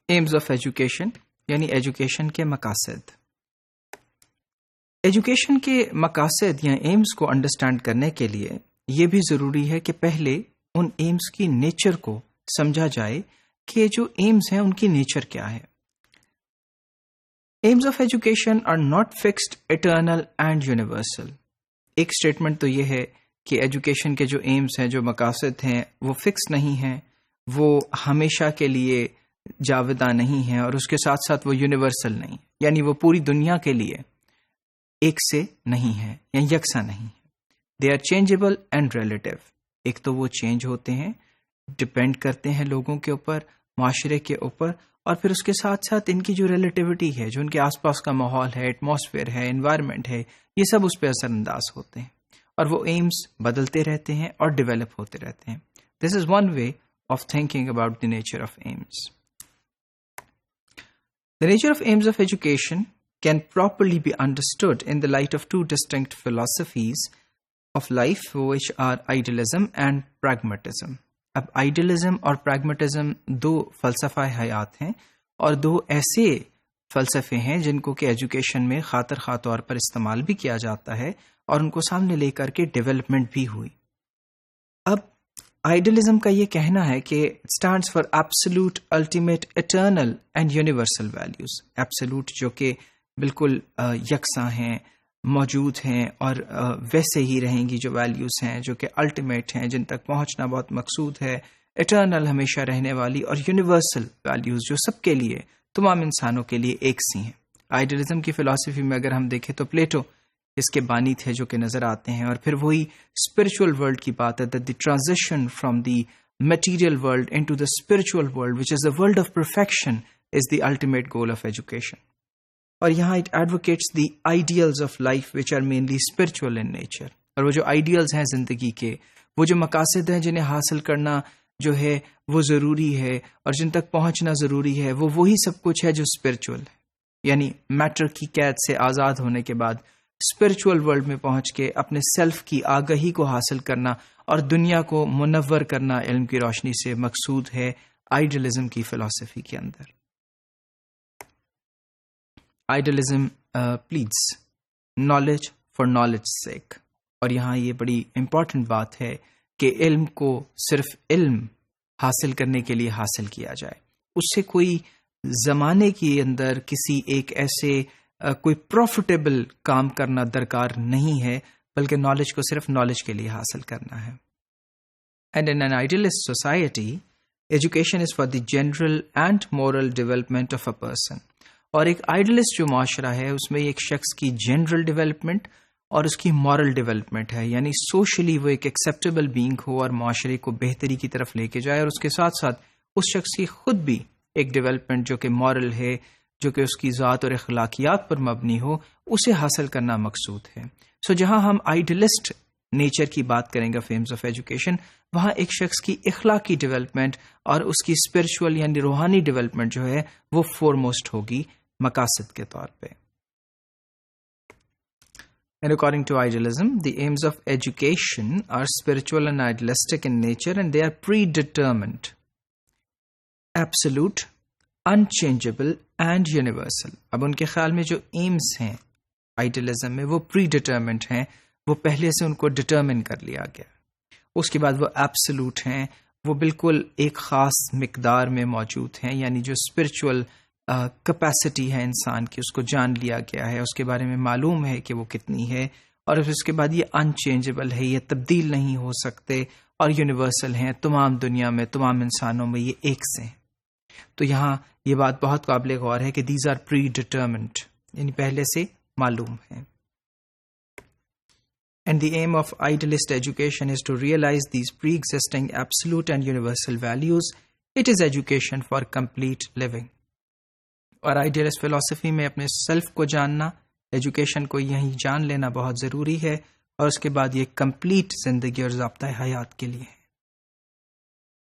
Ms of education یعنی education کے مقاصد. ایجوکیشن کے مقاصد یا ایمز کو انڈرسٹینڈ کرنے کے لیے یہ بھی ضروری ہے کہ پہلے ان ایمز کی نیچر کو سمجھا جائے کہ جو ایمز ہیں ان کی نیچر کیا ہے. Aims of education are not fixed eternal and universal. ایک اسٹیٹمنٹ تو یہ ہے کہ ایجوکیشن کے جو ایمز ہیں، جو مقاصد ہیں، وہ فکس نہیں ہیں، وہ ہمیشہ کے لیے جاوداں نہیں ہیں، اور اس کے ساتھ ساتھ وہ یونیورسل نہیں، یعنی وہ پوری دنیا کے لیے ایک سے نہیں ہے یا یکساں نہیں ہے. They are changeable and relative. ایک تو وہ چینج ہوتے ہیں، ڈپینڈ کرتے ہیں لوگوں کے اوپر، معاشرے کے اوپر، اور پھر اس کے ساتھ ساتھ ان کی جو ریلیٹیوٹی ہے، جو ان کے آس پاس کا ماحول ہے، ایٹماسفیئر ہے، انوائرمنٹ ہے، یہ سب اس پہ اثر انداز ہوتے ہیں، اور وہ ایمز بدلتے رہتے ہیں اور ڈیولپ ہوتے رہتے ہیں. This is one way of thinking about the nature of aims. The nature of aims of education can properly be understood in the light of two distinct philosophies of life, which are idealism and pragmatism. اب idealism اور pragmatism دو فلسفہ حیات ہیں، اور دو ایسے فلسفے ہیں جن کو کہ ایجوکیشن میں خاطر خواہ طور پر استعمال بھی کیا جاتا ہے، اور ان کو سامنے لے کر کے ڈیولپمنٹ بھی ہوئی. اب آئیڈیلزم کا یہ کہنا ہے کہ stands for absolute ultimate eternal and universal values. Absolute جو کہ بالکل یکساں ہیں، موجود ہیں، اور ویسے ہی رہیں گی جو ویلیوز ہیں، جو کہ الٹیمیٹ ہیں، جن تک پہنچنا بہت مقصود ہے. اٹرنل ہمیشہ رہنے والی، اور یونیورسل ویلیوز جو سب کے لیے، تمام انسانوں کے لیے ایک سی ہیں. آئیڈیلزم کی فلسفی میں اگر ہم دیکھیں تو پلیٹو اس کے بانی تھے جو کہ نظر آتے ہیں، اور پھر وہی اسپرچل ورلڈ کی بات ہے، the transition from the material world into the spiritual world which is the world of perfection is the ultimate goal of education. اور یہاں it advocates the ideals of life which are mainly spiritual in nature. اور وہ جو ideals ہیں زندگی کے، وہ جو مقاصد ہیں جنہیں حاصل کرنا جو ہے وہ ضروری ہے، اور جن تک پہنچنا ضروری ہے، وہ وہی سب کچھ ہے جو اسپرچل ہے. یعنی میٹر کی قید سے آزاد ہونے کے بعد اسپرچول ورلڈ میں پہنچ کے اپنے سیلف کی آگہی کو حاصل کرنا اور دنیا کو منور کرنا علم کی روشنی سے مقصود ہے آئیڈیلزم کی فلسفی کے اندر. آئیڈیلزم پلیڈس نالج فار نالج سیک. اور یہاں یہ بڑی امپورٹنٹ بات ہے کہ علم کو صرف علم حاصل کرنے کے لیے حاصل کیا جائے، اس سے کوئی زمانے کے اندر کسی ایک ایسے کوئی پروفیٹیبل کام کرنا درکار نہیں ہے، بلکہ نالج کو صرف نالج کے لیے حاصل کرنا ہے. And in an idealist society education is for the general and moral development of a person. اور ایک آئیڈیلسٹ جو معاشرہ ہے اس میں ایک شخص کی جنرل ڈیولپمنٹ اور اس کی مورل ڈیولپمنٹ ہے، یعنی سوشلی وہ ایک ایکسیپٹیبل بینگ ہو اور معاشرے کو بہتری کی طرف لے کے جائے، اور اس کے ساتھ ساتھ اس شخص کی خود بھی ایک ڈیولپمنٹ جو کہ مورل ہے، جو کہ اس کی ذات اور اخلاقیات پر مبنی ہو، اسے حاصل کرنا مقصود ہے. سو جہاں ہم آئیڈیلسٹ نیچر کی بات کریں گے ایمز آف ایجوکیشن، وہاں ایک شخص کی اخلاقی ڈیولپمنٹ اور اس کی اسپرچول یعنی روحانی ڈیولپمنٹ جو ہے وہ فورموسٹ ہوگی مقاصد کے طور پہ. And according to idealism, the aims of education are spiritual and idealistic in nature, and they are predetermined, absolute, unchangeable and universal. اب ان کے خیال میں جو ایمز ہیں آئیڈیلزم میں وہ پری ڈٹرمنٹ ہیں، وہ پہلے سے ان کو ڈٹرمن کر لیا گیا. اس کے بعد وہ ایبسولوٹ ہیں، وہ بالکل ایک خاص مقدار میں موجود ہیں، یعنی جو اسپرچول کیپیسٹی ہے انسان کی اس کو جان لیا گیا ہے، اس کے بارے میں معلوم ہے کہ وہ کتنی ہے، اور اس کے بعد یہ انچینجبل ہے، یہ تبدیل نہیں ہو سکتے، اور یونیورسل ہیں، تمام دنیا میں تمام انسانوں میں یہ ایک سے ہیں. تو یہاں یہ بات بہت قابل غور ہے کہ دیز آر پری ڈٹرمنڈ، یعنی پہلے سے معلوم ہے. And the aim of idealist education is to realize these pre-existing absolute and universal values. It is education for complete living. اور آئیڈیلسٹ فلسفی میں اپنے سیلف کو جاننا، ایجوکیشن کو یہیں جان لینا بہت ضروری ہے، اور اس کے بعد یہ کمپلیٹ زندگی اور ضابطۂ حیات کے لیے ہے.